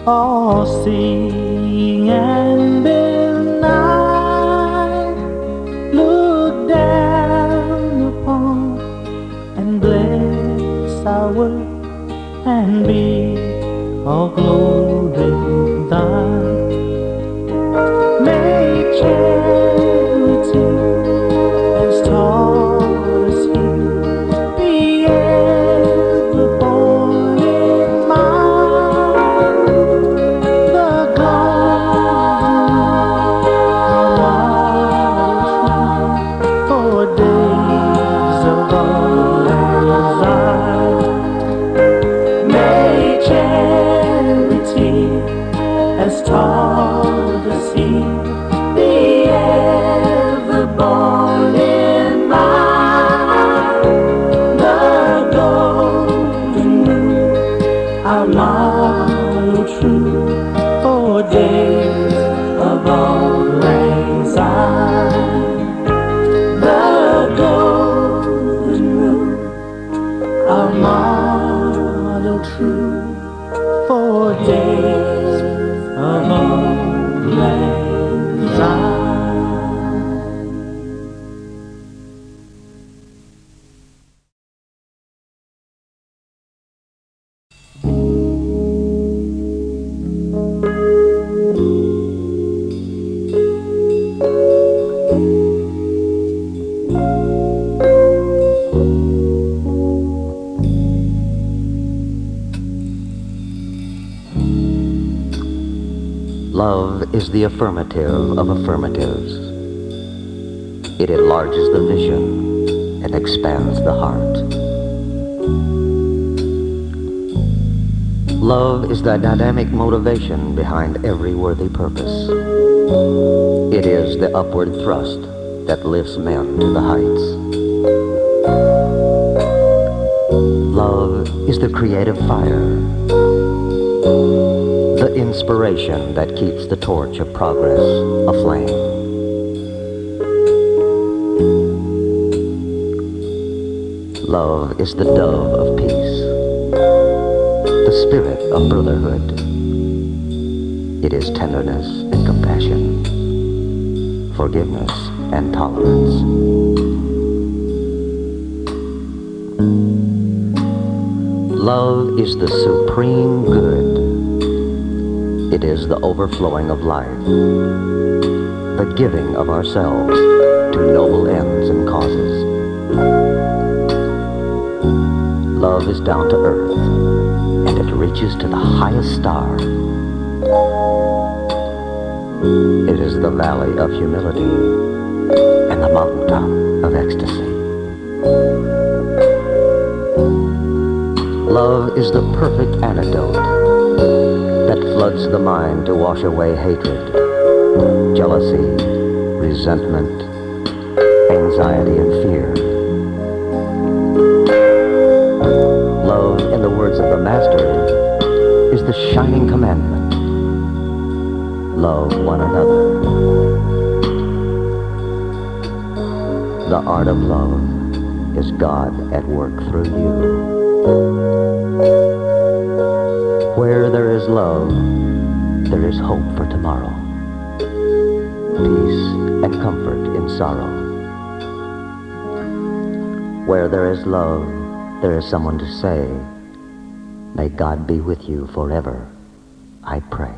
all seeing and benign, look down upon and bless our work and be all glory thine. May charity has taught us here be ever born in mind. The golden for days of old anxiety. May charity has taught us here be ever born in mind. The golden rule, our model true for days of old lang syne. The golden rule, our model true for days of old lang syne. Love is the affirmative of affirmatives. It enlarges the vision and expands the heart. Love is the dynamic motivation behind every worthy purpose. It is the upward thrust that lifts men to the heights. Love is the creative fire, the inspiration that keeps the torch of progress aflame. Love is the dove of peace, the spirit of brotherhood. It is tenderness and compassion, forgiveness and tolerance. Love is the supreme good. It is the overflowing of life, the giving of ourselves to noble ends and causes. Love is down to earth, and it reaches to the highest star. It is the valley of humility and the mountaintop of ecstasy. Love is the perfect antidote that floods the mind to wash away hatred, jealousy, resentment, anxiety, and fear. Love, in the words of the Master, is the shining commandment. Love one another. The art of love is God at work through you. Where there is love, there is hope for tomorrow, peace and comfort in sorrow. Where there is love, there is someone to say, may God be with you forever, I pray.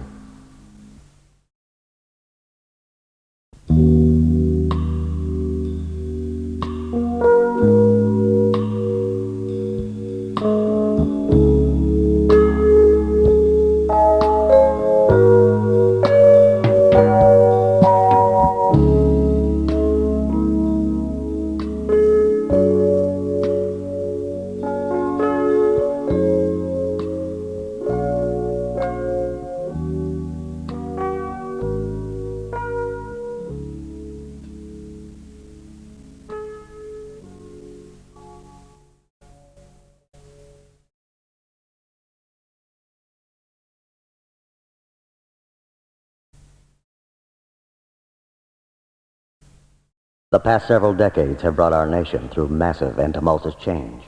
The past several decades have brought our nation through massive and tumultuous change.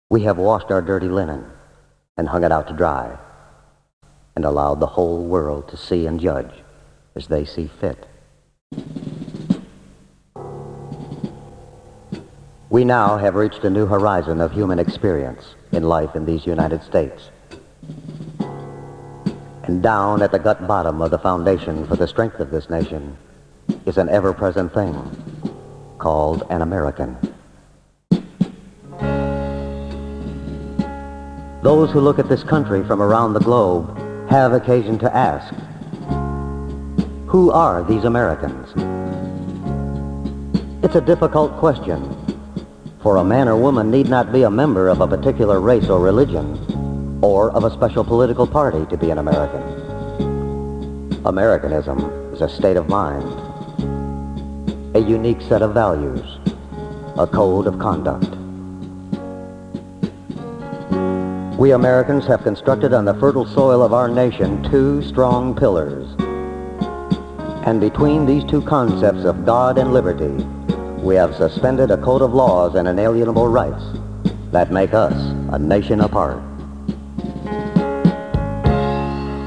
We have washed our dirty linen and hung it out to dry. and allowed the whole world to see and judge as they see fit. We now have reached a new horizon of human experience in life in these United States. And down at the gut bottom of the foundation for the strength of this nation is an ever-present thing called an American. Those who look at this country from around the globe have occasion to ask, who are these Americans? It's a difficult question, for a man or woman need not be a member of a particular race or religion or of a special political party to be an American. Americanism is a state of mind, a unique set of values, a code of conduct. We Americans have constructed on the fertile soil of our nation two strong pillars. And between these two concepts of God and liberty, we have suspended a code of laws and inalienable rights that make us a nation apart.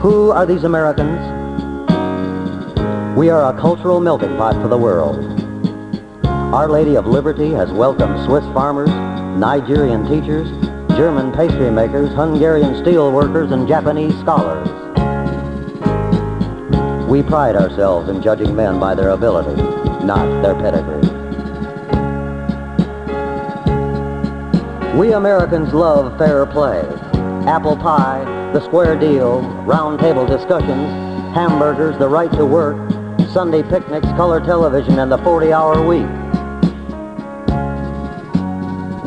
Who are these Americans? We are a cultural melting pot for the world. Our Lady of Liberty has welcomed Swiss farmers, Nigerian teachers, German pastry makers, Hungarian steel workers, and Japanese scholars. We pride ourselves in judging men by their ability, not their pedigree. We Americans love fair play, apple pie, the square deal, round table discussions, hamburgers, the right to work, Sunday picnics, color television, and the 40-hour week.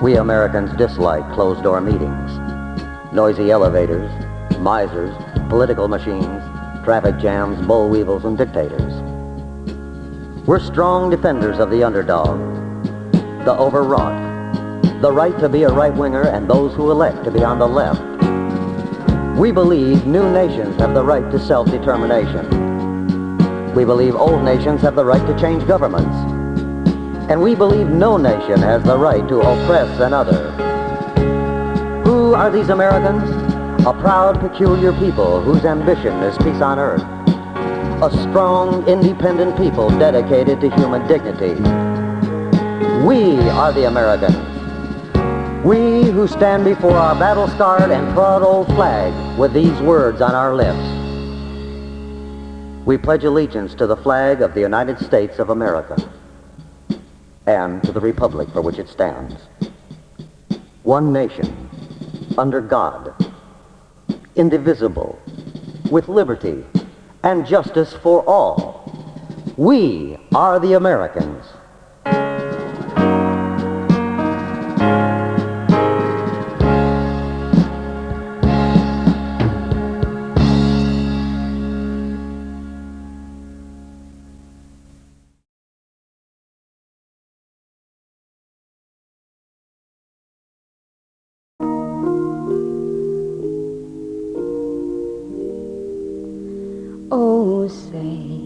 We Americans dislike closed-door meetings, noisy elevators, misers, political machines, traffic jams, boll weevils, and dictators. We're strong defenders of the underdog, the overwrought, the right to be a right-winger, and those who elect to be on the left. We believe new nations have the right to self-determination. We believe old nations have the right to change governments. And we believe no nation has the right to oppress another. Who are these Americans? A proud, peculiar people whose ambition is peace on earth. A strong, independent people dedicated to human dignity. We are the Americans. We who stand before our battle-scarred and proud old flag with these words on our lips. We pledge allegiance to the flag of the United States of America and to the republic for which it stands. One nation, under God, indivisible, with liberty and justice for all. We are the Americans. Oh, say,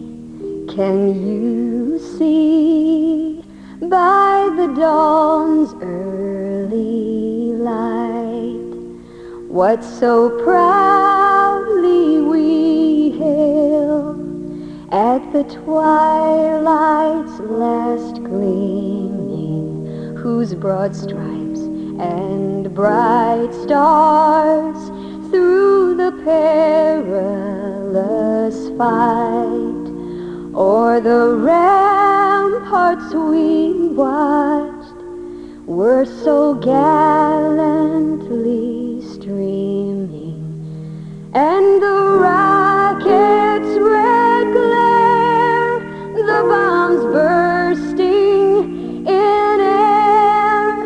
can you see by the dawn's early light what so proudly we hailed at the twilight's last gleaming, whose broad stripes and bright stars through the perilous fight o'er the ramparts we watched were so gallantly streaming, and the rocket's red glare, the bombs bursting in air,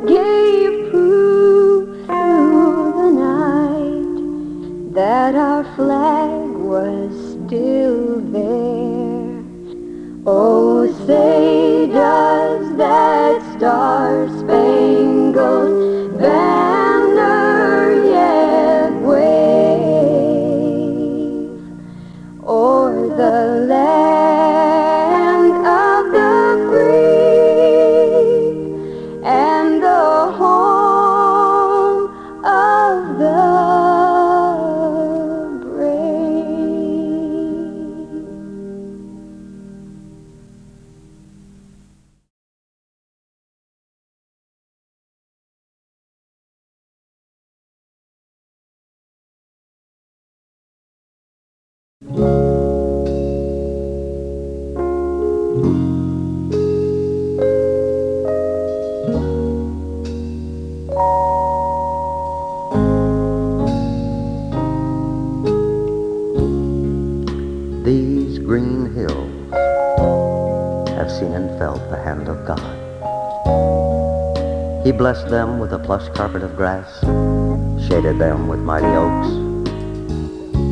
gave proof through the night that our flag was still there. Oh, say does that star-spangled banner yet wave o'er the land of the free and the home of the brave? These green hills have seen and felt the hand of God. He blessed them with a plush carpet of grass, shaded them with mighty oaks,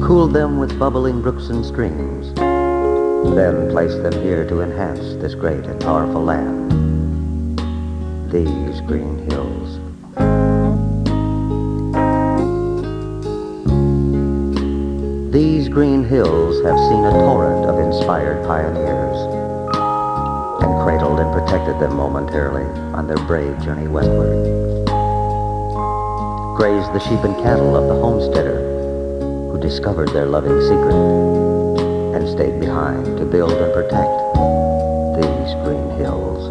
cooled them with bubbling brooks and streams, then placed them here to enhance this great and powerful land. These green hills. These green hills have seen a torrent of inspired pioneers and cradled and protected them momentarily on their brave journey westward. Grazed the sheep and cattle of the homesteader who discovered their loving secret and stayed behind to build and protect these green hills.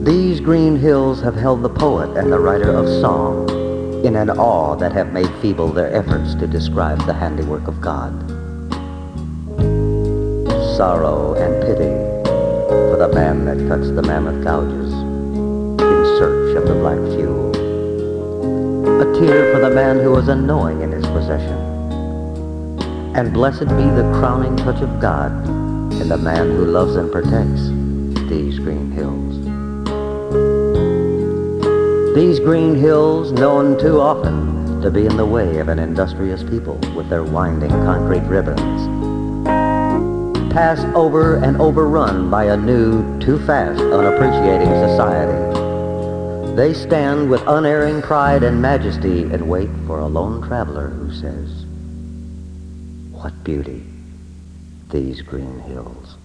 These green hills have held the poet and the writer of song in an awe that have made feeble their efforts to describe the handiwork of God. Sorrow and pity for the man that cuts the mammoth gouges in search of the black fuel. A tear for the man who is unknowing in his possession. And blessed be the crowning touch of God in the man who loves and protects these green hills. These green hills, known too often to be in the way of an industrious people with their winding concrete ribbons, passed over and overrun by a new, too fast, unappreciating society. They stand with unerring pride and majesty and wait for a lone traveler who says, "What beauty, these green hills."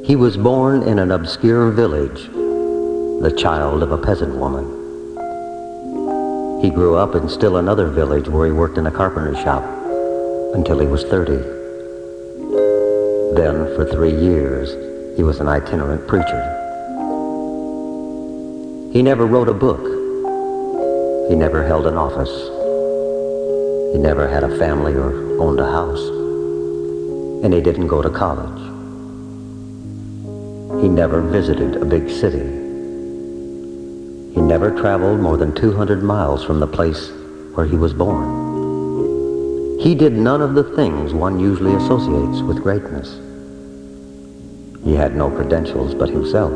He was born in an obscure village, the child of a peasant woman. He grew up in still another village where he worked in a carpenter's shop until he was 30. Then, for 3 years, he was an itinerant preacher. He never wrote a book. He never held an office. He never had a family or owned a house. And he didn't go to college. He never visited a big city. He never traveled more than 200 miles from the place where he was born. He did none of the things one usually associates with greatness. He had no credentials but himself.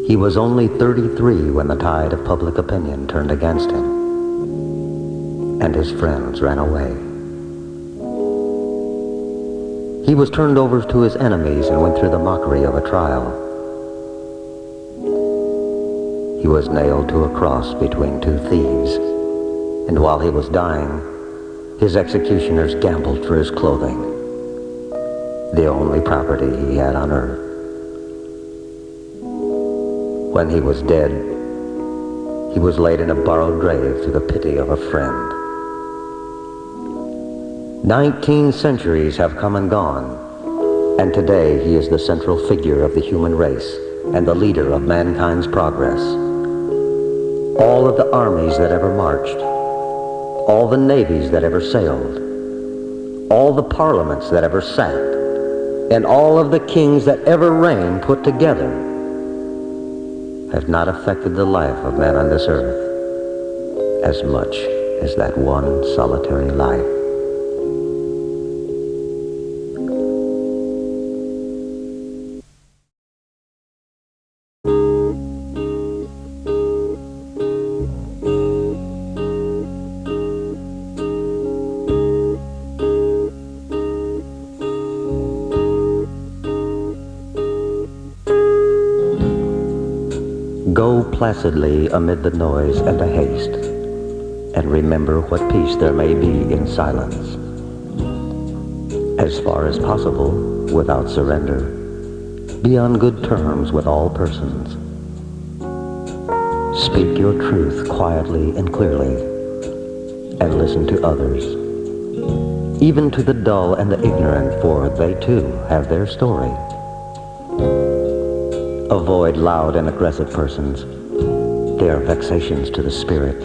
He was only 33 when the tide of public opinion turned against him, and his friends ran away. He was turned over to his enemies and went through the mockery of a trial. He was nailed to a cross between 2 thieves, and while he was dying, his executioners gambled for his clothing, the only property he had on earth. When he was dead, he was laid in a borrowed grave through the pity of a friend. 19 centuries have come and gone, and today he is the central figure of the human race and the leader of mankind's progress. All of the armies that ever marched, all the navies that ever sailed, all the parliaments that ever sat, and all of the kings that ever reigned put together have not affected the life of man on this earth as much as that one solitary life. Go placidly amid the noise and the haste, and remember what peace there may be in silence. As far as possible, without surrender, be on good terms with all persons. Speak your truth quietly and clearly, and listen to others, even to the dull and the ignorant, for they too have their story. Avoid loud and aggressive persons. They are vexations to the spirit.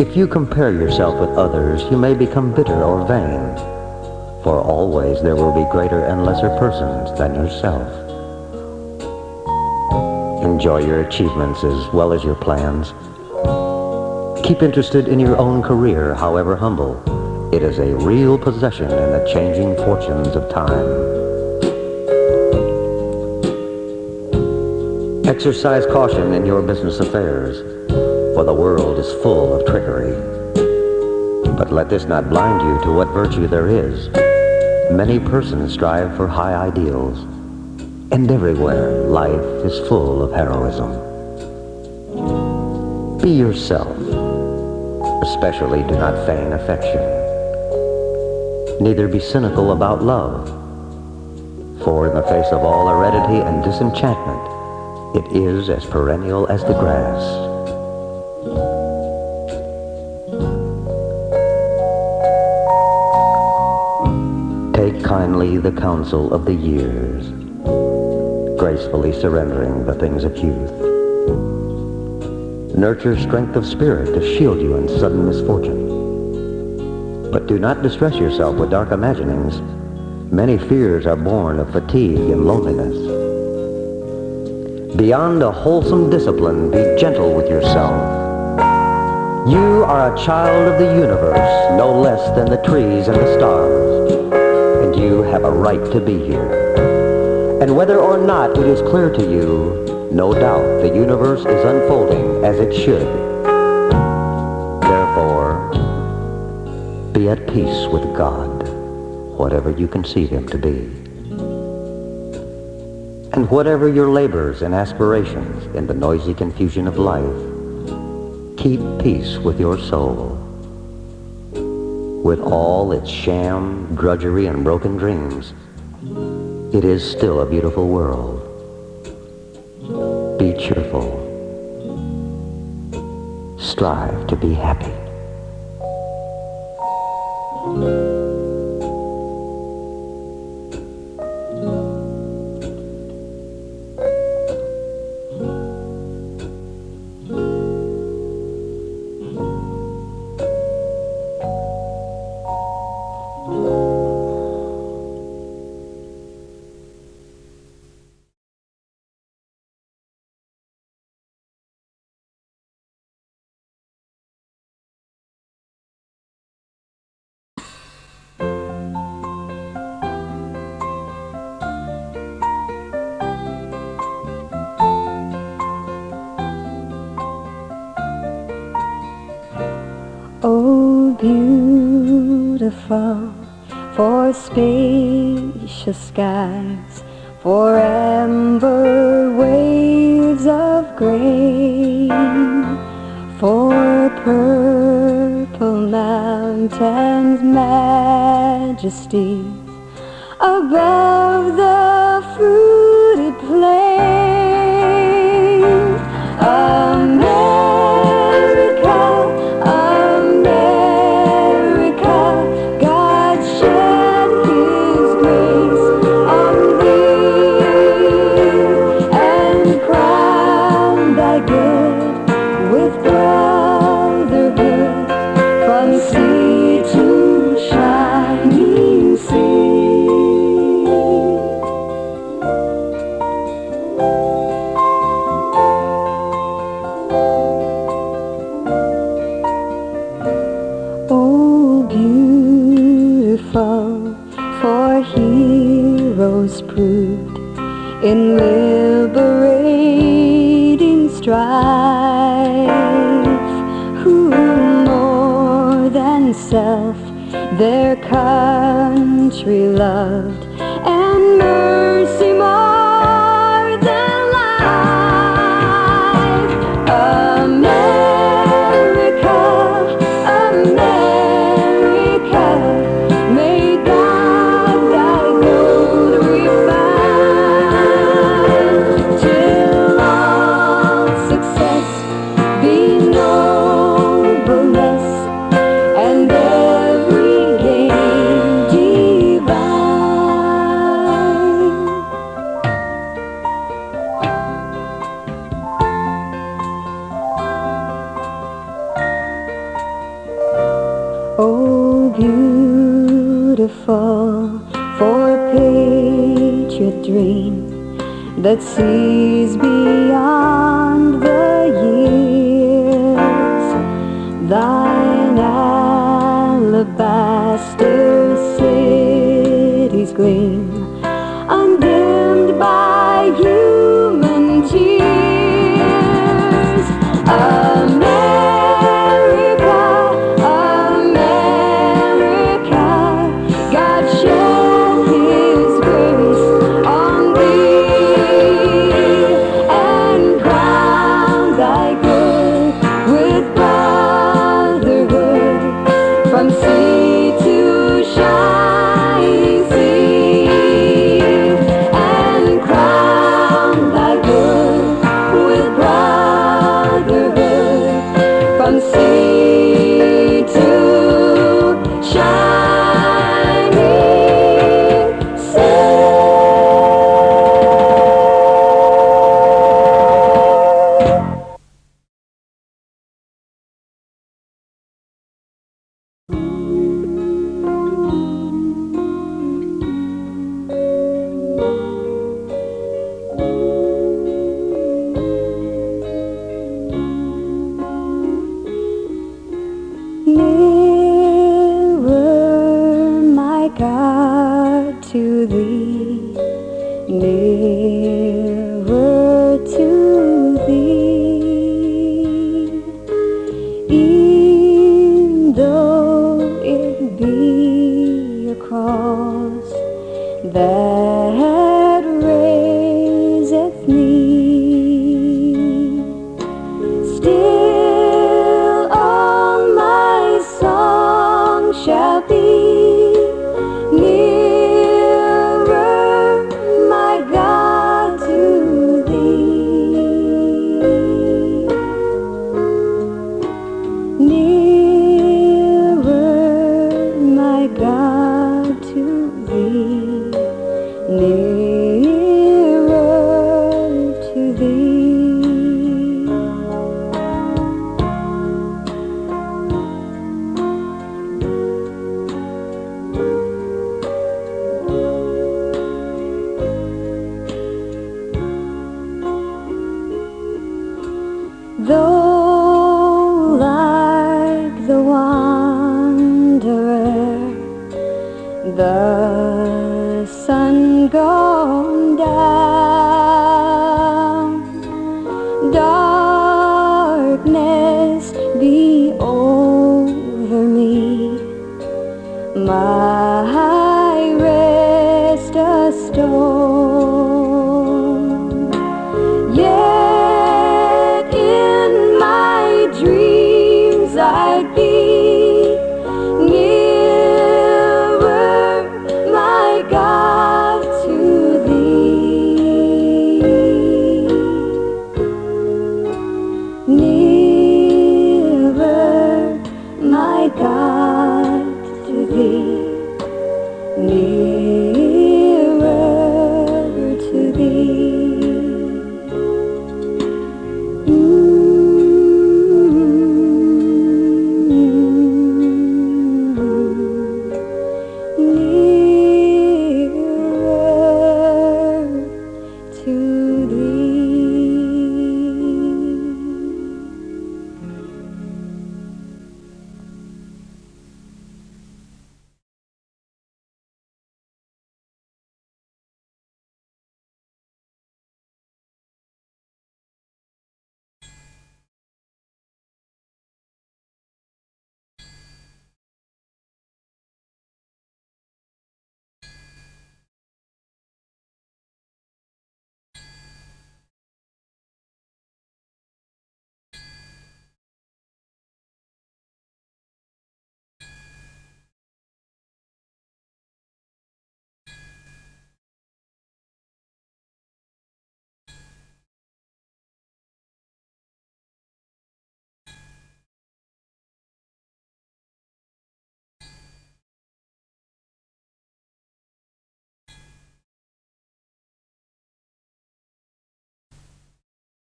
If you compare yourself with others, you may become bitter or vain, for always there will be greater and lesser persons than yourself. Enjoy your achievements as well as your plans. Keep interested in your own career, however humble. It is a real possession in the changing fortunes of time. Exercise caution in your business affairs, for the world is full of trickery. But let this not blind you to what virtue there is. Many persons strive for high ideals, and everywhere life is full of heroism. Be yourself. Especially do not feign affection. Neither be cynical about love, for in the face of all aridity and disenchantment, it is as perennial as the grass. Take kindly the counsel of the years, gracefully surrendering the things of youth. Nurture strength of spirit to shield you in sudden misfortune. But do not distress yourself with dark imaginings. Many fears are born of fatigue and loneliness. Beyond a wholesome discipline, be gentle with yourself. You are a child of the universe, no less than the trees and the stars, and you have a right to be here. And whether or not it is clear to you, no doubt the universe is unfolding as it should. Therefore, be at peace with God, whatever you conceive Him to be. And whatever your labors and aspirations in the noisy confusion of life, keep peace with your soul. With all its sham, drudgery, and broken dreams, it is still a beautiful world. Be cheerful. Strive to be happy. Oh, beautiful for spacious skies, for amber waves of grain, for purple mountains' majesties above the fruited plains. For heroes proved in liberating strife, who more than self their country loved, and mercy more than life. for patriot dream that sees beyond the years. Thine alabaster cities gleam, undimmed by human tears. America, America, God shed His grace on thee, and crown thy good with brotherhood from sea to shining sea, and crown thy good with brotherhood from sea to shining sea. Nearer, my God, to thee, nearer to thee, e'en though it be a cross that raiseth me, still all my song shall be nearer, my God, to thee, nearer, my God, to thee, nearer to thee. Though like the wanderer, the sun gone down, darkness be over me, my rest a stone, yet in my dreams I'd be nearer, my God, to thee, nearer, my God, to thee, nearer to thee. Nearer to thee.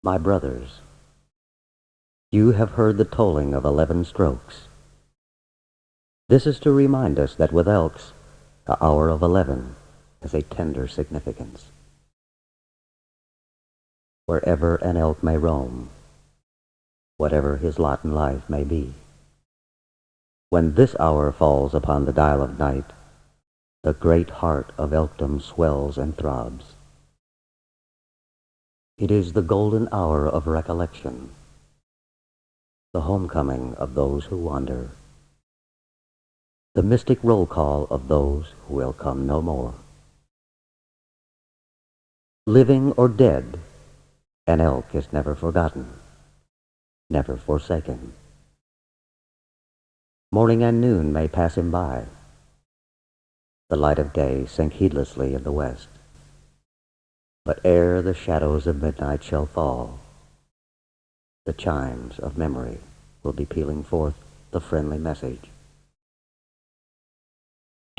My brothers, you have heard the tolling of 11 strokes. This is to remind us that with Elks, The hour of 11 has a tender significance. Wherever an elk may roam, whatever his lot in life may be, when this hour falls upon the dial of night, the great heart of elkdom swells and throbs. It is the golden hour of recollection, the homecoming of those who wander, the mystic roll call of those who will come no more. Living or dead, an elk is never forgotten, never forsaken. Morning and noon may pass him by. The light of day sink heedlessly in the west. But ere the shadows of midnight shall fall, the chimes of memory will be pealing forth the friendly message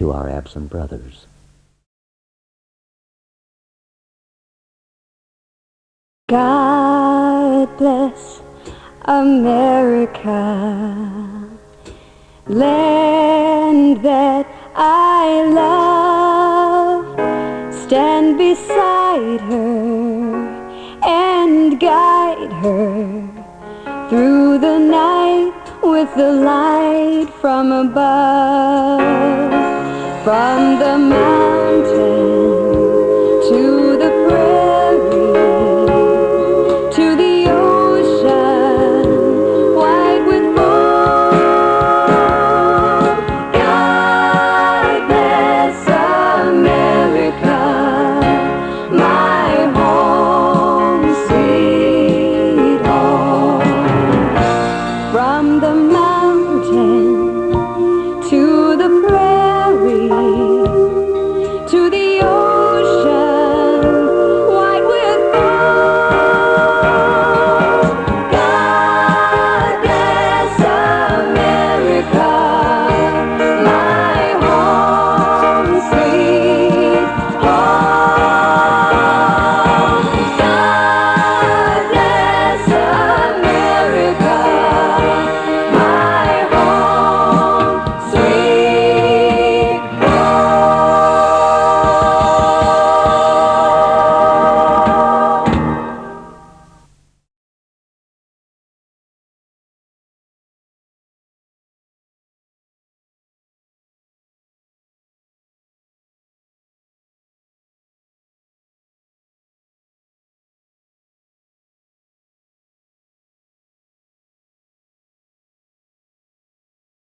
to our absent brothers. God bless America, land that I love. Stand beside her and guide her through the night with the light from above. From the mountains